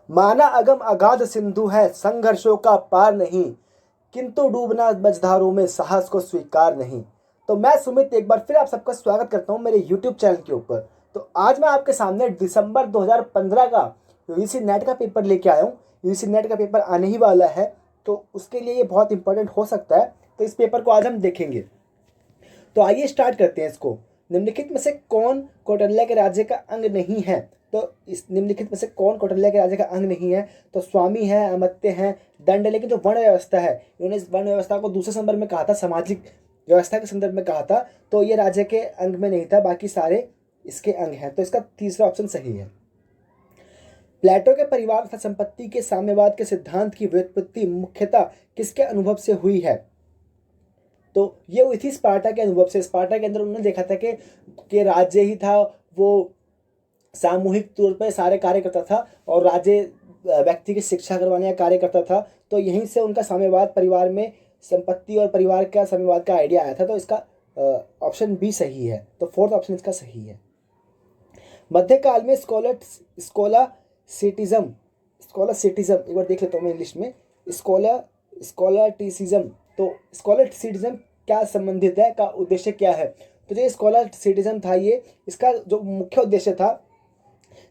माना अगम अगाध सिंधु है, संघर्षों का पार नहीं, किंतु डूबना मझधारों में साहस को स्वीकार नहीं। तो मैं सुमित एक बार फिर आप सबका स्वागत करता हूं मेरे YouTube चैनल के ऊपर। तो आज मैं आपके सामने दिसंबर 2015 का यूजीसी नेट का पेपर लेके आया हूं। यूजीसी नेट का पेपर आने ही वाला है, तो उसके लिए ये बहुत इंपॉर्टेंट हो सकता है। तो इस पेपर को आज हम देखेंगे। तो आइए स्टार्ट करते हैं इसको। निम्नलिखित में से कौन कौटिल्य के राज्य का अंग नहीं है? तो इस निम्नलिखित में से कौन कौटिल्य के राज्य का अंग नहीं है? तो स्वामी है, अमात्य है, दंड। लेकिन जो वर्ण व्यवस्था है, इन्होंने इस वर्ण व्यवस्था को दूसरे संदर्भ में कहा था, सामाजिक व्यवस्था के संदर्भ में कहा था, तो ये राज्य के अंग में नहीं था, बाकी सारे इसके अंग हैं। तो इसका तीसरा ऑप्शन सही है। प्लेटो के परिवार तथा संपत्ति के साम्यवाद के सिद्धांत की व्युत्पत्ति मुख्यतः किसके अनुभव से हुई है? तो ये हुई थी स्पार्टा के अनुभव से। स्पार्टा के अंदर उन्होंने देखा था कि राज्य ही था वो सामूहिक तौर पर सारे कार्य करता था और राज्य व्यक्ति की शिक्षा करवाने का कार्य करता था। तो यहीं से उनका साम्यवाद, परिवार में संपत्ति और परिवार का साम्यवाद का आइडिया आया था। तो इसका ऑप्शन बी सही है। तो फोर्थ ऑप्शन इसका सही है। मध्यकाल में स्कोलासिटिज्म एक बार देख लेता हूँ मैं इंग्लिश में। स्कोलाटिसिज्म। तो स्कोलास्टिसिज्म क्या संबंधित है, का उद्देश्य क्या है? तो जो स्कोलास्टिसिज्म था, ये इसका जो मुख्य उद्देश्य था,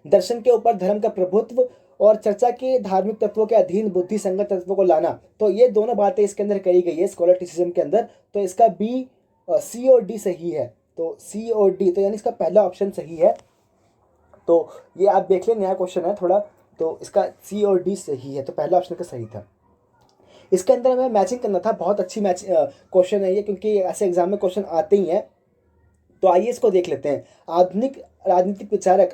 दर्शन के ऊपर धर्म का प्रभुत्व और चर्चा के धार्मिक तत्वों के अधीन बुद्धि संगत तत्वों को लाना। तो ये दोनों बातें इसके अंदर करी गई है स्कोलास्टिसिज्म के अंदर। तो इसका बी, सी और डी सही है। तो सी और डी, तो यानी इसका पहला ऑप्शन सही है। तो ये आप देख लें, नया क्वेश्चन है थोड़ा, तो इसका सी और डी सही है। तो पहला ऑप्शन का सही था। इसके अंदर हमें मैचिंग करना था। बहुत अच्छी मैच क्वेश्चन है ये, क्योंकि ऐसे एग्जाम में क्वेश्चन आते ही हैं। तो आइए इसको देख लेते हैं। आधुनिक राजनीतिक विचारक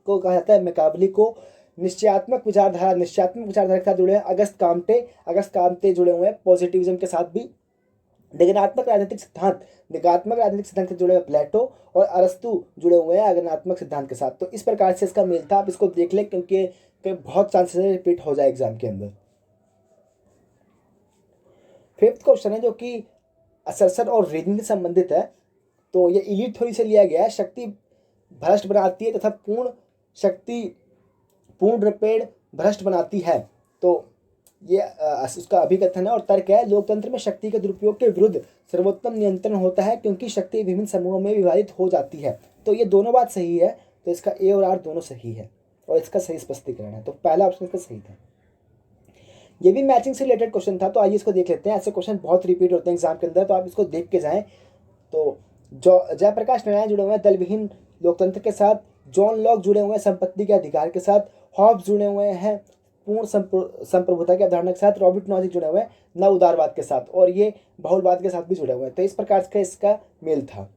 को कहा जाता है मैकावली को। निश्चयात्मक विचारधारा के साथ जुड़े हैं अगस्त कामटे जुड़े हुए हैं पॉजिटिविज्म के साथ भी। निगनात्मक राजनीतिक सिद्धांत से जुड़े हुए प्लेटो और अरस्तु जुड़े हुए हैं अगनात्मक सिद्धांत के साथ। तो इस प्रकार से इसका मेल था। आप इसको देख लें, क्योंकि बहुत चांसेस रिपीट हो जाए एग्जाम के अंदर। फिफ्थ क्वेश्चन है जो कि असर्सन और रीजनिंग से संबंधित है। तो ये इलीट थ्योरी से लिया गया है। शक्ति भ्रष्ट बनाती है तथा पूर्ण शक्ति पूर्ण रूपेण भ्रष्ट बनाती है। तो ये उसका अभिकथन है और तर्क है। लोकतंत्र में शक्ति के दुरुपयोग के विरुद्ध सर्वोत्तम नियंत्रण होता है, क्योंकि शक्ति विभिन्न समूहों में विभाजित हो जाती है। तो ये दोनों बात सही है। तो इसका ए और आर दोनों सही है और इसका सही स्पष्टीकरण है। तो पहला ऑप्शन इसका सही था। ये भी मैचिंग से रिलेटेड क्वेश्चन था। तो आइए इसको देख लेते हैं। ऐसे क्वेश्चन बहुत रिपीट होते हैं एग्जाम के अंदर, तो आप इसको देख के जाएं। तो जो जयप्रकाश नारायण जुड़े हुए हैं दलविहीन लोकतंत्र के साथ, जॉन लॉक जुड़े हुए हैं संपत्ति के अधिकार के साथ, हॉब्स जुड़े हुए हैं पूर्ण संप्रभुता की अवधारणा के साथ, रॉबर्ट नॉजिक जुड़े हुए हैं नव उदारवाद के साथ, और ये बहुलवाद के साथ भी जुड़े हुए हैं। तो इस प्रकार का इसका मेल था।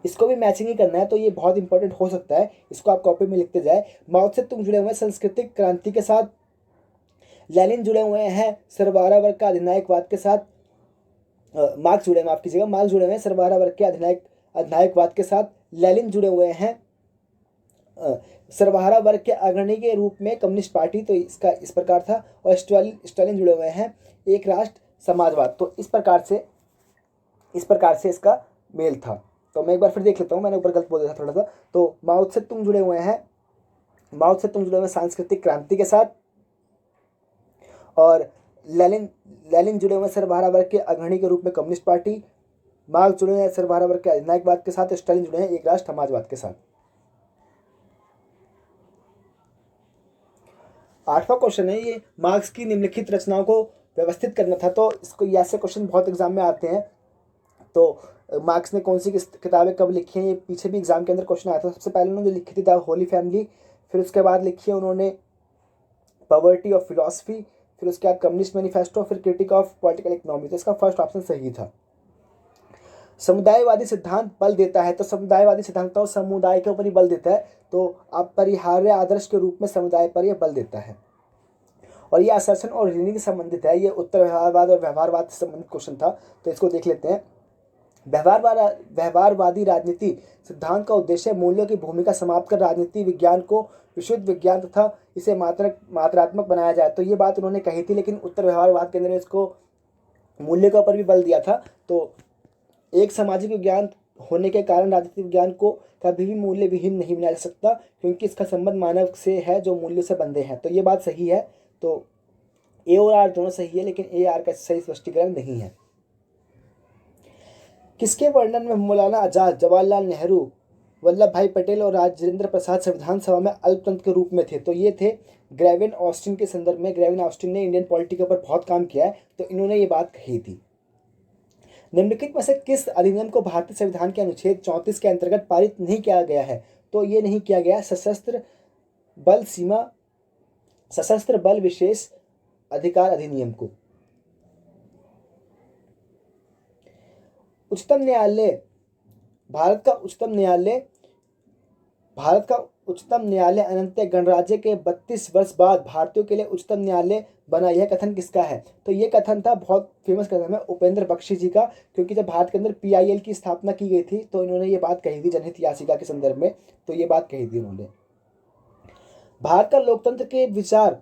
इसको भी मैचिंग ही करना है, तो ये बहुत इंपॉर्टेंट हो सकता है। इसको आप कॉपी में लिखते जाए। माओ से तुम जुड़े हुए हैं सांस्कृतिक क्रांति के साथ, लेनिन जुड़े हुए हैं सर्वहारा वर्ग का अधिनायकवाद के साथ, मार्क्स जुड़े हुए हैं सर्वहारा वर्ग के अधिनायकवाद के साथ, लेनिन जुड़े हुए हैं सर्वहारा वर्ग के अग्रणी के रूप में कम्युनिस्ट पार्टी। तो इसका इस प्रकार था। और स्टालिन जुड़े हुए हैं एक राष्ट्र समाजवाद। तो इस प्रकार से इसका मेल था। तो मैं एक बार फिर देख लेता हूँ, मैंने ऊपर गलत बोल दिया था थोड़ा सा। तो माओ से तुम जुड़े हुए हैं सांस्कृतिक क्रांति के साथ, और लेनिन जुड़े हुए सर्वहारा वर्ग के अग्रणी के रूप में कम्युनिस्ट पार्टी, मार्क्स जुड़े हैं सर्वहारा वर्ग के अधिनायकवाद के साथ, स्टालिन जुड़े हैं एक राष्ट्र समाजवाद के साथ। आठवां क्वेश्चन है, ये मार्क्स की निम्नलिखित रचनाओं को व्यवस्थित करना था। तो इसको ऐसे क्वेश्चन बहुत एग्जाम में आते हैं। तो मार्क्स ने कौन सी किताबें कब लिखी हैं, ये पीछे भी एग्जाम के अंदर क्वेश्चन आया था। सबसे पहले उन्होंने जो लिखी थी द होली फैमिली, फिर उसके बाद लिखी है उन्होंने पॉवर्टी ऑफ फिलॉसफी, फिर उसके बाद कम्युनिस्ट मैनिफेस्टो, फिर क्रिटिक ऑफ पॉलिटिकल इकोनॉमी। तो इसका फर्स्ट ऑप्शन सही था। समुदायवादी सिद्धांत बल देता है। तो समुदायवादी सिद्धांत तो समुदाय के ऊपर ही बल देता है। तो अपरिहार्य आदर्श के रूप में समुदाय पर यह बल देता है। और यह असर्सन और रीजनिंग से संबंधित है। ये उत्तर व्यवहारवाद और व्यवहारवाद से संबंधित क्वेश्चन था। तो इसको देख लेते हैं। व्यवहारवादी राजनीति सिद्धांत का उद्देश्य मूल्यों की भूमिका समाप्त कर राजनीति विज्ञान को विशुद्ध विज्ञान तथा इसे मात्रात्मक बनाया जाए। तो ये बात उन्होंने कही थी, लेकिन उत्तर व्यवहारवाद के अंदर इसको मूल्य के ऊपर भी बल दिया था। तो एक सामाजिक विज्ञान होने के कारण राजनीति विज्ञान को कभी भी मूल्य विहीन नहीं बनाया जा सकता, क्योंकि इसका संबंध मानव से है जो मूल्य से बंधे हैं। तो ये बात सही है। तो ए और आर दोनों सही है, लेकिन ए आर का सही स्पष्टीकरण नहीं है। किसके वर्णन में मौलाना आजाद, जवाहरलाल नेहरू, वल्लभ भाई पटेल और राजेंद्र प्रसाद संविधान सभा में अल्पतंत्र के रूप में थे? तो ये थे ग्रेविन ऑस्टिन के संदर्भ में। ग्रेविन ऑस्टिन ने इंडियन पॉलिटी के ऊपर बहुत काम किया है, तो इन्होंने ये बात कही थी। निम्नलिखित में से किस अधिनियम को भारतीय संविधान के अनुच्छेद 34 के अंतर्गत पारित नहीं किया गया है? तो ये नहीं किया गया सशस्त्र बल विशेष अधिकार अधिनियम को। उच्चतम न्यायालय, भारत का उच्चतम न्यायालय अनंत गणराज्य के 32 वर्ष बाद भारतीयों के लिए उच्चतम न्यायालय बना, यह कथन किसका है? तो यह कथन था, बहुत फेमस कथन है, उपेंद्र बख्शी जी का। क्योंकि जब भारत के अंदर PIL की स्थापना की गई थी तो इन्होंने ये बात कही थी जनहित याचिका के संदर्भ में। तो ये बात कही थी उन्होंने। भारत का लोकतंत्र के विचार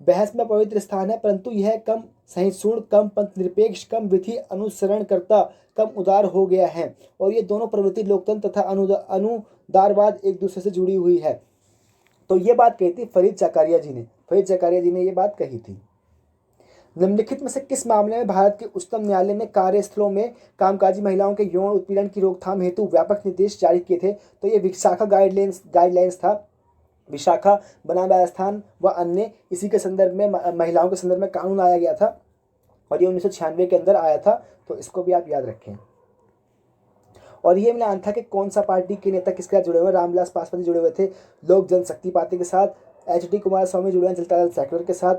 बहस में पवित्र स्थान है, परंतु यह कम सहिष्णु, कम पंथ निरपेक्ष, कम विधि अनुसरणकर्ता, कम उदार हो गया है। और ये दोनों प्रवृत्ति, लोकतंत्र तथा अनुदारवाद, एक दूसरे से जुड़ी हुई है। तो ये बात कही थी फरीद जकारिया जी ने ये बात कही थी। निम्नलिखित में से किस मामले में भारत के उच्चतम न्यायालय ने कार्यस्थलों में कामकाजी महिलाओं के यौन उत्पीड़न की रोकथाम हेतु व्यापक निर्देश जारी किए थे? तो ये विशाखा गाइडलाइंस था। विशाखा बनाम राजस्थान व अन्य, इसी के संदर्भ में महिलाओं के संदर्भ में कानून आया गया था और ये 1996 के अंदर आया था। तो इसको भी आप याद रखें। और ये मिलान था कि कौन सा पार्टी के नेता किसके साथ जुड़े हुए? रामविलास पासवान जुड़े हुए थे लोक जनशक्ति पार्टी के साथ, HD कुमारस्वामी जुड़े हैं जनता दल सेक्युलर के साथ,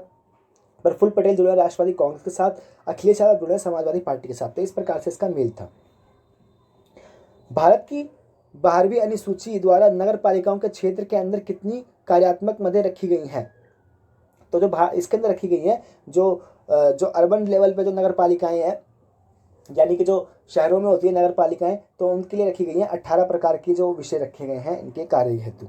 प्रफुल्ल पटेल जुड़े हैं राष्ट्रवादी कांग्रेस के साथ, अखिलेश यादव जुड़े हैं समाजवादी पार्टी के साथ। तो इस प्रकार से इसका मेल था। भारत की 12वीं अनुसूची द्वारा नगर पालिकाओं के क्षेत्र के अंदर कितनी कार्यात्मक मदें रखी गई हैं? तो जो इसके अंदर रखी गई हैं, जो अर्बन लेवल पे जो नगर पालिकाएं हैं, यानी कि जो शहरों में होती है नगर पालिकाएं, तो उनके लिए रखी गई हैं 18 प्रकार की जो विषय रखे गए हैं इनके कार्य हेतु।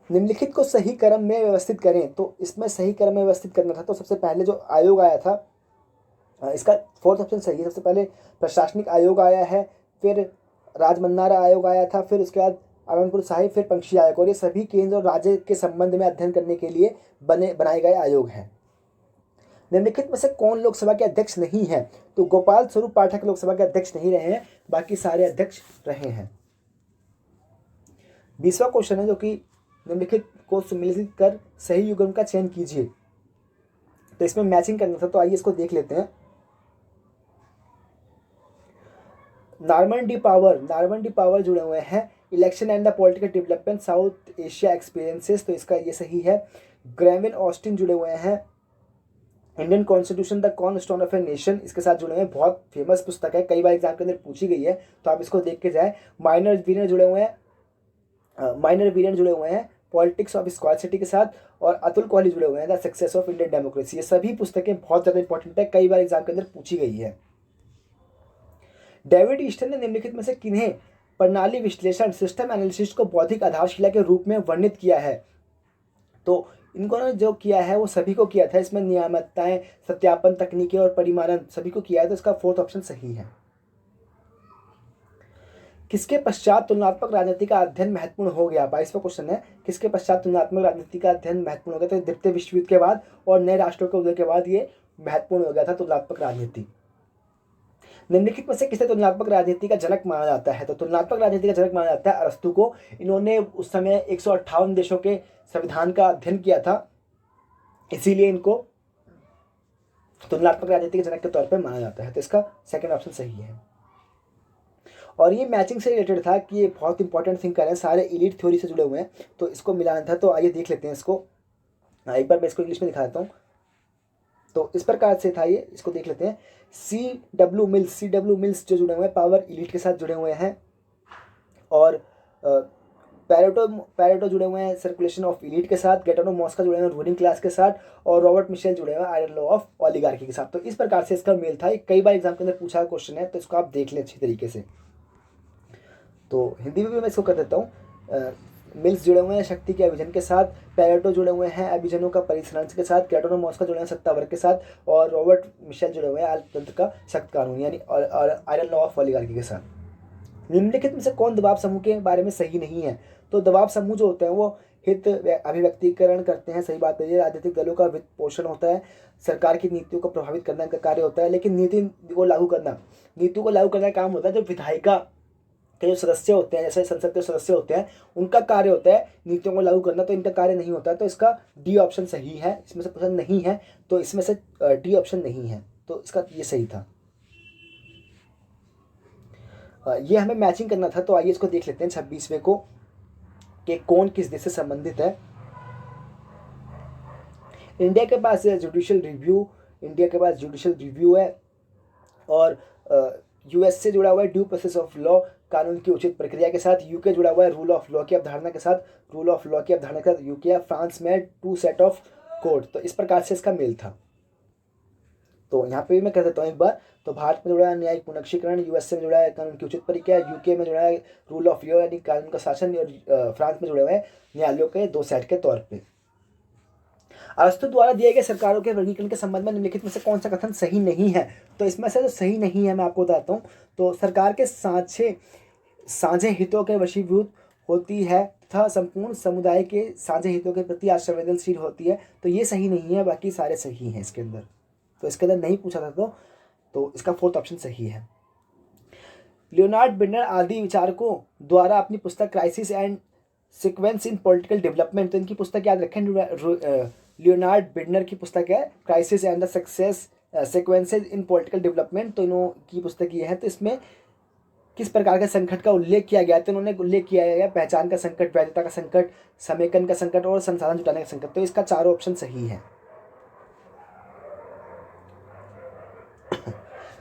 निम्नलिखित को सही क्रम में व्यवस्थित करें। तो इसमें सही क्रम में व्यवस्थित करना था, तो सबसे पहले जो आयोग आया था, इसका 4th ऑप्शन सही है। सबसे पहले प्रशासनिक आयोग आया है, फिर राजमन्नारा आयोग आया था, फिर उसके बाद आनंदपुर साहिब, फिर पंक्षी आयोग। और ये सभी केंद्र और राज्य के संबंध में अध्ययन करने के लिए बनाए गए आयोग हैं। निम्नलिखित में से कौन लोकसभा के अध्यक्ष नहीं है? तो गोपाल स्वरूप पाठक लोकसभा के अध्यक्ष नहीं रहे हैं, बाकी सारे अध्यक्ष रहे हैं। 20वां क्वेश्चन है, जो कि निम्नलिखित को सम्मिलित कर सही युग्म का चयन कीजिए। तो इसमें मैचिंग करना था, तो आइए इसको देख लेते हैं। नार्मन डी पावर जुड़े हुए हैं election and the political development south Asia experiences, तो इसका ये सही है। ग्रेविन ऑस्टिन जुड़े हुए हैं Indian constitution the cornerstone of a nation, इसके साथ जुड़े हुए हैं। बहुत फेमस पुस्तक है, कई बार एग्जाम के अंदर पूछी गई है, तो आप इसको देख के जाए। माइनर वीरेन जुड़े हुए हैं पॉलिटिक्स ऑफ स्क्वालिटी के साथ, और अतुल कोहली जुड़े हुए हैं the success of Indian democracy. ये सभी पुस्तकें बहुत ज़्यादा इंपॉर्टेंट है, कई बार एग्जाम के अंदर पूछी गई है। डेविड ईस्टन ने निम्नलिखित में से किन्हें प्रणाली विश्लेषण सिस्टम एनालिसिस को बौद्धिक आधारशिला के रूप में वर्णित किया है? तो इनको ने जो किया है वो सभी को किया था। इसमें नियामकताएं, सत्यापन तकनीकें और परिमाणन सभी को किया है, तो इसका 4th ऑप्शन सही है। किसके पश्चात तुलनात्मक राजनीति का अध्ययन महत्वपूर्ण हो गया? 22वां क्वेश्चन है, किसके पश्चात तुलनात्मक राजनीति का अध्ययन महत्वपूर्ण हो गया? तो द्वितीय विश्व युद्ध के बाद और नए राष्ट्रों के उदय के बाद ये महत्वपूर्ण हो गया था तुलनात्मक राजनीति। निम्नलिखित में से किसे तुलनात्मक राजनीति का जनक माना जाता है? तो तुलनात्मक राजनीति का जनक माना जाता है अरस्तु को। इन्होंने उस समय 158 देशों के संविधान का अध्ययन किया था, इसीलिए इनको तुलनात्मक राजनीति के जनक के तौर पर माना जाता है। तो इसका 2nd ऑप्शन सही है। और ये मैचिंग से रिलेटेड था कि ये बहुत इंपॉर्टेंट थिंकर है, सारे एलीट थ्योरी से जुड़े हुए हैं, तो इसको मिलाना था। तो आइए देख लेते हैं इसको। एक बार मैं इसको इंग्लिश में दिखा देता हूँ। तो इस प्रकार से था ये, इसको देख लेते हैं। C.W. मिल्स जो जुड़े हुए हैं पावर एलीट के साथ जुड़े हुए हैं, और पैरेटो जुड़े हुए हैं सर्कुलेशन ऑफ एलीट के साथ, गैटनो मॉस्का जुड़े हुए हैं रूलिंग क्लास के साथ, और रॉबर्ट मिशेल जुड़े हुए हैं आयरन लॉ ऑफ ओलिगार्की के साथ। तो इस प्रकार से इसका मेल था। कई बार एग्जाम के अंदर पूछा क्वेश्चन है, तो इसको आप देख लें अच्छी तरीके से। तो हिंदी में भी मैं इसको कर देता हूँ। मिल्स जुड़े हुए हैं शक्ति के अभिजन के साथ, पेरेटो जुड़े हुए हैं अभिजनों का परिसंहरण के साथ, कैटो और मॉस्को जुड़े हैं सत्ता वर्ग के साथ, और रॉबर्ट मिशेल जुड़े हुए हैं अर्थतंत्र का सख्त कानून यानी और आयरन लॉ ऑफ ओलिगार्की के साथ। निम्नलिखित में से कौन दबाव समूह के बारे में सही नहीं है? तो दबाव समूह जो होते हैं वो हित अभिव्यक्तिकरण करते हैं, सही बात है। ये राजनीतिक दलों का वित्त पोषण होता है, सरकार की नीतियों को प्रभावित करने का कार्य होता है, लेकिन नीति को लागू करना का काम होता है जो विधायिका के जो सदस्य होते हैं, जैसे संसद के सदस्य होते हैं, उनका कार्य होता है नीतियों को लागू करना, तो इनका कार्य नहीं होता। तो इसका डी ऑप्शन सही है, इसमें से पसंद नहीं है तो इसमें से डी ऑप्शन नहीं है, तो इसका ये सही था। ये हमें मैचिंग करना था, तो आइए इसको देख लेते हैं 26वें को कि कौन किस देश से संबंधित है। इंडिया के पास जुडिशियल रिव्यू है, और यूएस से जुड़ा हुआ है ड्यू प्रोसेस ऑफ लॉ, कानून की उचित प्रक्रिया के साथ। यूके जुड़ा हुआ है रूल ऑफ लॉ की अवधारणा के साथ, यूके। फ्रांस में टू सेट ऑफ कोड, तो इस प्रकार से इसका मेल था। तो यहाँ पे भी मैं कह देता हूँ एक बार, तो भारत में जुड़ा है न्यायिक पुनरीक्षीकरण, यूएसए में जुड़ा है कानून की उचित प्रक्रिया, यूके में जुड़ा है रूल ऑफ लॉ यानी कानून का शासन, और फ्रांस में जुड़े हुए हैं न्यायालयों के दो सेट के तौर पे। अरस्तु द्वारा दिए गए सरकारों के वर्गीकरण के संबंध में निम्नलिखित में से कौन सा कथन सही नहीं है? तो इसमें से जो सही नहीं है मैं आपको बताता हूँ। तो सरकार के साझे हितों के वशीभूत होती है तथा संपूर्ण समुदाय के साझे हितों के प्रति असंवेदनशील होती है, तो ये सही नहीं है, बाकी सारे सही हैं इसके अंदर। तो इसके अंदर नहीं पूछा था तो इसका फोर्थ ऑप्शन सही है। लियोनार्ड बिंडर आदि विचारकों द्वारा अपनी पुस्तक crisis and sequence in political development, तो इनकी पुस्तक याद रखें, लियोनार्ड बिंडर की पुस्तक है crisis and the success sequences in political development, तो इन्हों की पुस्तक ये है। तो इसमें किस प्रकार के संकट का उल्लेख किया गया? तो उन्होंने उल्लेख किया गया पहचान का संकट, वैधता का संकट, समेकन का संकट और संसाधन जुटाने का संकट, तो इसका चारों ऑप्शन सही है।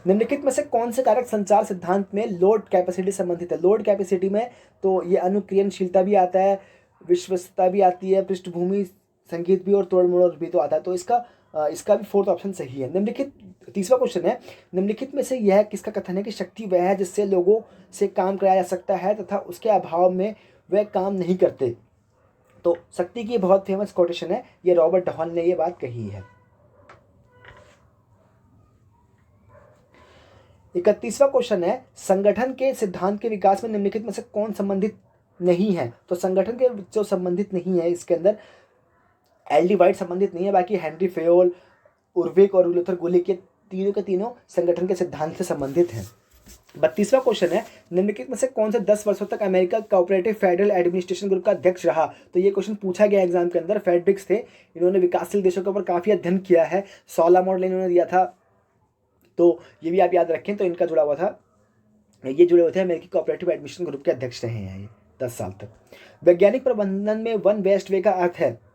निम्नलिखित में से कौन से कारक संचार सिद्धांत में लोड कैपेसिटी संबंधित है? लोड कैपेसिटी में तो ये अनुक्रियनशीलता भी आता है, विश्वस्तता भी आती है, पृष्ठभूमि संगीत भी और तोड़ मोड़ भी तो आता है, तो इसका भी फोर्थ ऑप्शन सही है। निम्नलिखित तीसरा क्वेश्चन है, निम्नलिखित में से यह किसका कथन है कि शक्ति वह है जिससे लोगों से काम कराया जा सकता है तथा उसके अभाव में वह काम नहीं करते? तो शक्ति की बहुत फेमस कोटेशन है, ये रॉबर्ट डहॉल ने ये बात कही है। 31वां क्वेश्चन है, संगठन के सिद्धांत के विकास में निम्नलिखित में से कौन संबंधित नहीं है? तो संगठन के जो संबंधित नहीं है इसके अंदर एल डी वाइट संबंधित नहीं है, बाकी हेनरी फेयोल, उर्विक और लूथर गुलिक के तीनों संगठन के सिद्धांत से संबंधित हैं। 32वां क्वेश्चन है, निम्नलिखित में से कौन सा 10 वर्षों तक America cooperative federal administration group का अध्यक्ष रहा? तो ये क्वेश्चन पूछा गया एग्जाम के अंदर। फेडरिक्स थे, इन्होंने विकासशील देशों के ऊपर काफ़ी अध्ययन किया है, 16 मॉडल इन्होंने दिया था, तो ये भी आप याद रखें। तो इनका जुड़ा हुआ था, ये जुड़े हुए थे अमेरिकी कोऑपरेटिव एडमिनिस्ट्रेशन ग्रुप के अध्यक्ष रहे हैं ये 10 साल तक। वैज्ञानिक प्रबंधन में वन वेस्ट वे का अर्थ है?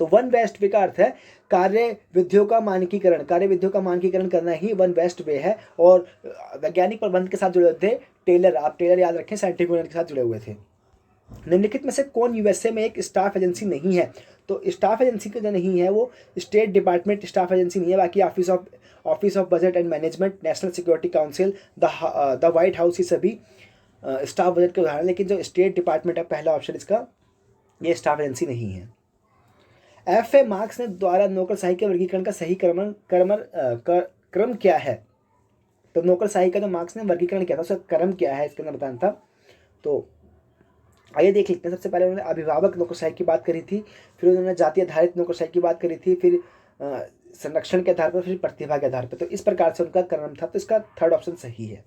तो वन वेस्ट वे का अर्थ है कार्य विधियों का मानकीकरण करना ही वन वेस्ट वे है। और वैज्ञानिक प्रबंध के साथ जुड़े हुए थे टेलर, आप टेलर याद रखें, साइंटिफिक के साथ जुड़े हुए थे। निम्नलिखित में से कौन यूएसए में एक स्टाफ एजेंसी नहीं है? तो स्टाफ एजेंसी जो नहीं है वो स्टेट डिपार्टमेंट स्टाफ एजेंसी नहीं है, बाकी office of budget and management, national security council, the white house, ये सभी स्टाफ बजट के उदाहरण। लेकिन जो स्टेट डिपार्टमेंट है पहला ऑप्शन इसका, ये स्टाफ एजेंसी नहीं है। एफ.ए. मार्क्स ने द्वारा नौकरशाही के वर्गीकरण का सही क्रम क्या है? तो नौकरशाही का जो मार्क्स ने वर्गीकरण किया था उसका क्रम क्या है इसके अंदर बताना था। तो आइए देख लेते हैं। सबसे पहले उन्होंने अभिभावक नौकरशाही की बात करी थी, फिर उन्होंने जाति आधारित नौकरशाही की बात करी थी, फिर संरक्षण के आधार पर, फिर प्रतिभा के आधार पर। तो इस प्रकार से उनका क्रम था, तो इसका थर्ड ऑप्शन सही है।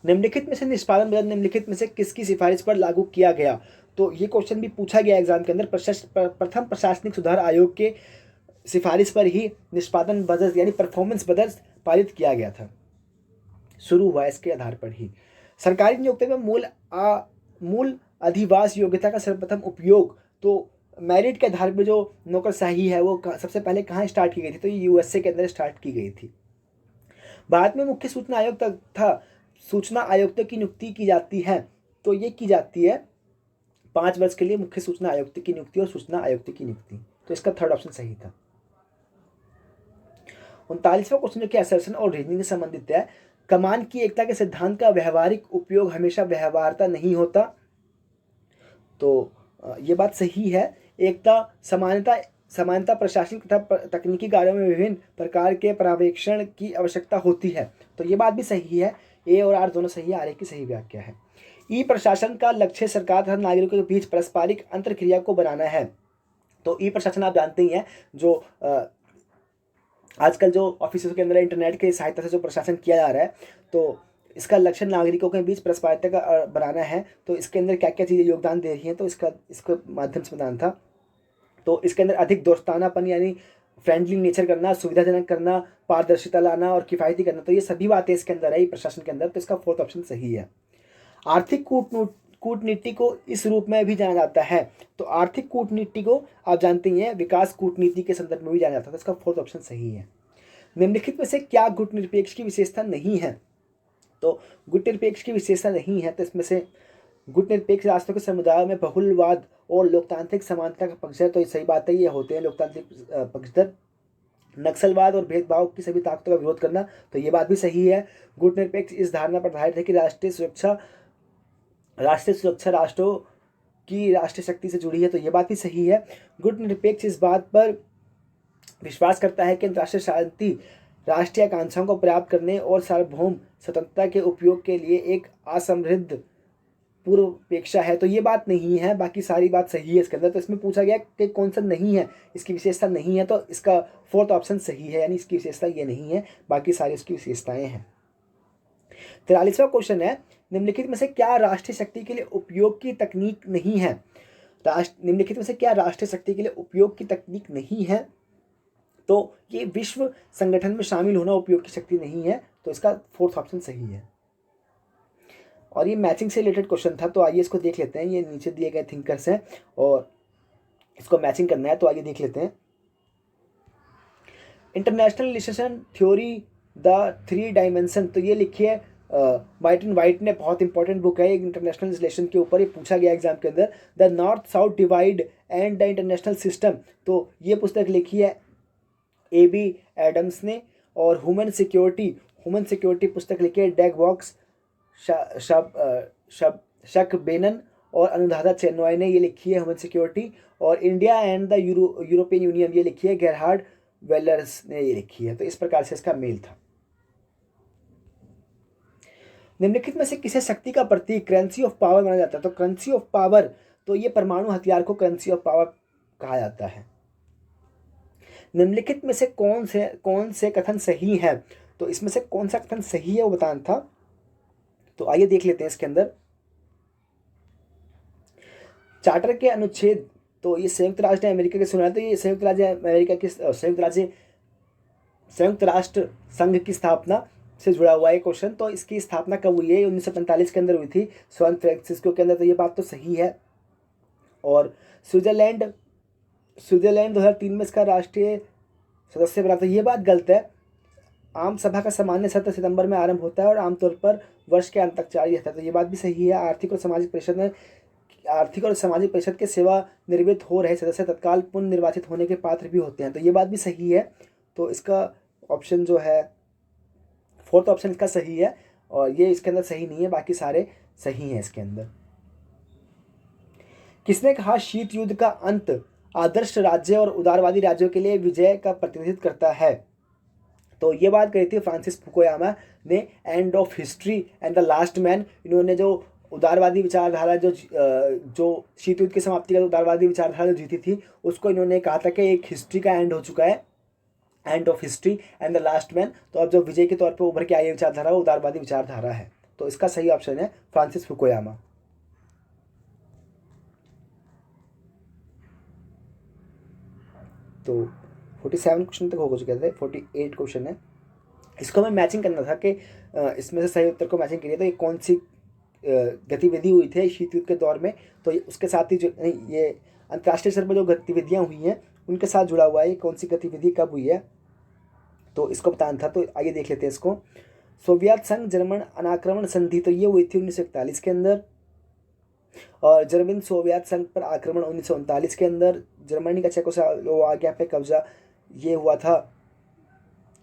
निम्नलिखित में से निष्पादन बजट निम्नलिखित में से किसकी सिफारिश पर लागू किया गया? तो ये क्वेश्चन भी पूछा गया एग्जाम के अंदर। प्रथम प्रशासनिक सुधार आयोग के सिफारिश पर ही निष्पादन बजट यानी परफॉर्मेंस बजट पारित किया गया था, शुरू हुआ इसके आधार पर ही। सरकारी नियोक्ता में मूल अधिवास योग्यता का सर्वप्रथम उपयोग, तो मेरिट के आधार पर जो नौकरशाही है वो सबसे पहले कहाँ स्टार्ट की गई थी? तो ये यूएसए के अंदर स्टार्ट की गई थी। भारत में मुख्य सूचना आयोग तक सूचना आयुक्त की नियुक्ति की जाती है, तो ये की जाती है 5 वर्ष के लिए मुख्य सूचना आयुक्त की नियुक्ति और सूचना आयुक्त की नियुक्ति, तो इसका थर्ड ऑप्शन सही था। 39वां क्वेश्चन जो कि असर्शन और रीजनिंग से संबंधित है, कमान की एकता के सिद्धांत का व्यवहारिक उपयोग हमेशा व्यवहार्यता नहीं होता। तो ये बात सही है। एकता, समानता, समानता प्रशासनिक तथा तकनीकी कार्यों में विभिन्न प्रकार के पर्यवेक्षण की आवश्यकता होती है। तो ये बात भी सही है। ए और आर दोनों सही है, आर एक की सही व्याख्या है। ई प्रशासन का लक्ष्य सरकार तथा नागरिकों के बीच पारस्परिक अंतरक्रिया को बनाना है। तो ई प्रशासन आप जानते ही हैं, जो आजकल जो ऑफिसों के अंदर इंटरनेट की सहायता से जो प्रशासन किया जा रहा है, तो इसका लक्ष्य नागरिकों के बीच पारस्परिकता का बनाना है। तो इसके अंदर क्या क्या चीज़ें योगदान दे रही हैं, तो इसके माध्यम से बताना था। तो इसके अंदर अधिक दोस्तानापन यानी फ्रेंडली नेचर करना, सुविधाजनक करना, पारदर्शिता लाना और किफ़ायती करना, तो ये सभी बातें इसके अंदर है प्रशासन के अंदर। तो इसका फोर्थ ऑप्शन सही है। आर्थिक कूटनीति को इस रूप में भी जाना जाता है। तो आर्थिक कूटनीति को आप जानते ही हैं विकास कूटनीति के संदर्भ में भी जाना जाता है। तो इसका फोर्थ ऑप्शन सही है। निम्नलिखित में से क्या गुटनिरपेक्ष की विशेषता नहीं है? तो गुटनिरपेक्ष की विशेषता नहीं है, तो इसमें से गुटनिरपेक्ष राष्ट्रों के समुदाय में बहुलवाद और लोकतांत्रिक समानता का पक्षधर, तो ये सही बात है, ये होते हैं लोकतांत्रिक पक्षधर। नक्सलवाद और भेदभाव की सभी ताकतों का विरोध करना, तो ये बात भी सही है। गुटनिरपेक्ष इस धारणा पर आधारित है कि राष्ट्रीय सुरक्षा राष्ट्रों की राष्ट्रीय शक्ति से जुड़ी है, तो ये बात भी सही है। गुटनिरपेक्ष इस बात पर विश्वास करता है कि अंतर्राष्ट्रीय शांति राष्ट्रीय आकांक्षाओं को प्राप्त करने और सार्वभौम स्वतंत्रता के उपयोग के लिए एक असमृद्ध पूर्वापेक्षा है। तो ये बात नहीं है, बाकी सारी बात सही है इसके अंदर। तो इसमें पूछा गया कि कौन सा नहीं है, इसकी विशेषता नहीं है, तो इसका फोर्थ ऑप्शन सही है, यानी इसकी विशेषता ये नहीं है, बाकी सारी उसकी विशेषताएं हैं। 43वां क्वेश्चन है, निम्नलिखित में से क्या राष्ट्रीय शक्ति के लिए उपयोग की तकनीक नहीं है? निम्नलिखित में से क्या राष्ट्रीय शक्ति के लिए उपयोग की तकनीक नहीं है? तो ये विश्व संगठन में शामिल होना उपयोग की शक्ति नहीं है, तो इसका फोर्थ ऑप्शन सही है। और ये मैचिंग से रिलेटेड क्वेश्चन था, तो आइए इसको देख लेते हैं। ये नीचे दिए गए थिंकर्स हैं और इसको मैचिंग करना है, तो आइए देख लेते हैं। International relation theory the 3 dimension, तो ये लिखी है वाइट एंड वाइट ने, बहुत इंपॉर्टेंट बुक है इंटरनेशनल रिलेशन के ऊपर, ये पूछा गया एग्जाम के अंदर। The north south divide and the international system, तो ये पुस्तक लिखी है AB एडम्स ने। और ह्यूमन सिक्योरिटी पुस्तक लिखी है डैग वॉक्स, शक बेनन और अनुराधा चेन्नॉय ने ये लिखी है ह्यूमन सिक्योरिटी। और India and the European union ये लिखी है गेरहार्ड वेलर्स ने ये लिखी है। तो इस प्रकार से इसका मेल था। निम्नलिखित में से किसे शक्ति का प्रतीक करेंसी ऑफ पावर माना जाता है? तो करेंसी ऑफ पावर, तो ये परमाणु हथियार को करेंसी ऑफ पावर कहा जाता है। निम्नलिखित में से कौन से कथन सही है? तो इसमें से कौन सा कथन सही है वो बताना था, तो आइए देख लेते हैं इसके अंदर। चार्टर के अनुच्छेद, तो ये संयुक्त राष्ट्र अमेरिका के सुना, तो ये संयुक्त राष्ट्र संघ की स्थापना से जुड़ा हुआ है क्वेश्चन। तो इसकी स्थापना कब हुई है? 1945 के अंदर हुई थी, सैन फ्रांसिस्को के अंदर, तो ये बात तो सही है। और स्विट्जरलैंड 2003 में इसका राष्ट्रीय सदस्य बना था, ये बात गलत है। आम सभा का सामान्य सत्र सितंबर में आरंभ होता है और आमतौर पर वर्ष के अंत तक जारी रहता है, तो ये बात भी सही है। आर्थिक और सामाजिक परिषद के सेवानिवृत्त हो रहे सदस्य तत्काल पुनर्निर्वाचित होने के पात्र भी होते हैं, तो ये बात भी सही है। तो इसका ऑप्शन जो है फोर्थ ऑप्शन इसका सही है, और ये इसके अंदर सही नहीं है, बाकी सारे सही हैं इसके अंदर। किसने कहा शीत युद्ध का अंत आदर्श राज्य और उदारवादी राज्यों के लिए विजय का प्रतिनिधित्व करता है? तो ये बात कही थी फ्रांसिस फुकुयामा ने, end of history and the last man. इन्होंने जो उदारवादी विचारधारा जो शीत युद्ध की समाप्ति का उदारवादी विचारधारा जो जीती थी, उसको इन्होंने कहा था कि एक हिस्ट्री का एंड हो चुका है, end of history and the last man. तो अब जो विजय के तौर पर उभर के आई विचारधारा वो उदारवादी विचारधारा है, तो इसका सही ऑप्शन है फ्रांसिस फुकुयामा। तो 47 क्वेश्चन तक हो चुके थे, 48 क्वेश्चन है। इसको हमें मैचिंग करना था कि इसमें से सही उत्तर को मैचिंग करिए, तो ये कौन सी गतिविधि हुई थी शीत युद्ध के दौर में, तो उसके साथ ही जो ये अंतर्राष्ट्रीय स्तर पर जो गतिविधियाँ हुई हैं उनके साथ जुड़ा हुआ है, कौन सी गतिविधि कब हुई है, तो इसको बताना था। तो आइए देख लेते हैं इसको। सोवियत संघ जर्मन अनाक्रमण संधि, तो ये हुई थी 1941 के अंदर। और जर्मन सोवियत संघ पर आक्रमण 1939 के अंदर। जर्मनी का चेकोस्लोवाकिया पे कब्जा ये हुआ था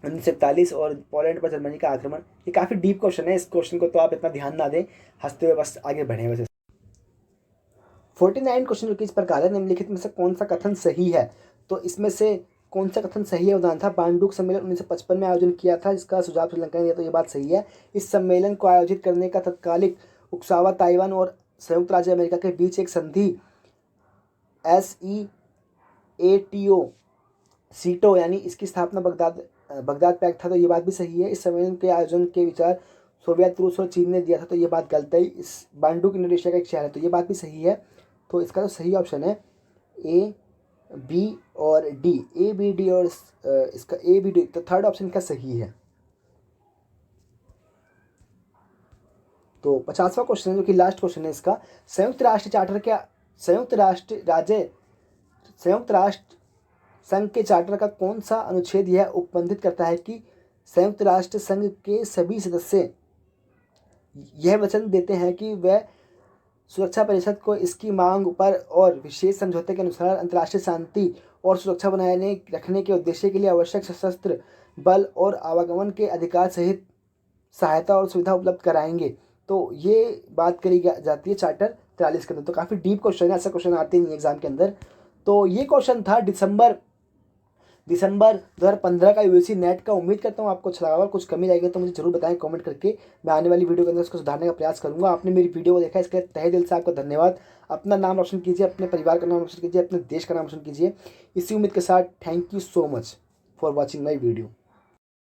1941, और पोलैंड पर जर्मनी का आक्रमण। ये काफ़ी डीप क्वेश्चन है, इस क्वेश्चन को तो आप इतना ध्यान ना दें, हंसते हुए बस आगे बढ़ें बस। 49 क्वेश्चन जो कि इस प्रकार है, निम्नलिखित में से कौन सा कथन सही है। तो इसमें से कौन सा कथन सही है? उदाहरण था बांडुक सम्मेलन 1955 में आयोजन किया था, जिसका सुझाव श्रीलंका ने दिया, तो ये बात सही है। इस सम्मेलन को आयोजित करने का तत्कालिक उकसावा ताइवान और संयुक्त राज्य अमेरिका के बीच एक संधि SEATO सीटो यानी इसकी स्थापना बगदाद पैक्ट था, तो ये बात भी सही है। इस सम्मेलन के आयोजन के विचार सोवियत, रूस और चीन ने दिया था, तो ये बात गलत है। इस बांडुक इंडोनेशिया का एक शहर है, तो ये बात भी सही है। तो इसका जो सही ऑप्शन है A, B और D, A, B, D और इसका A, B, D, तो थर्ड ऑप्शन का सही है। तो 50वां क्वेश्चन है जो कि लास्ट क्वेश्चन है इसका, संयुक्त राष्ट्र चार्टर के संयुक्त राष्ट्र संघ के चार्टर का कौन सा अनुच्छेद यह उपबंधित करता है कि संयुक्त राष्ट्र संघ के सभी सदस्य यह वचन देते हैं कि वह सुरक्षा परिषद को इसकी मांग पर और विशेष समझौते के अनुसार अंतर्राष्ट्रीय शांति और सुरक्षा बनाए रखने के उद्देश्य के लिए आवश्यक सशस्त्र बल और आवागमन के अधिकार सहित सहायता और सुविधा उपलब्ध कराएंगे। तो ये बात करी जाती है चार्टर 43 के अंदर। तो काफ़ी डीप क्वेश्चन है, ऐसा क्वेश्चन आते नहीं एग्जाम के अंदर। तो ये क्वेश्चन था दिसंबर 2015 का यूजीसी नेट का। उम्मीद करता हूँ आपको अच्छा लगा। अगर कुछ कमी रहेगी तो मुझे जरूर बताएं कमेंट करके, मैं आने वाली वीडियो के अंदर उसको सुधारने का प्रयास करूँगा। आपने मेरी वीडियो को देखा, इसके लिए तहे दिल से आपका धन्यवाद। अपना नाम रोशन कीजिए, अपने परिवार का नाम रोशन कीजिए, अपने देश का नाम रोशन कीजिए। इसी उम्मीद के साथ thank you so much for watching my video.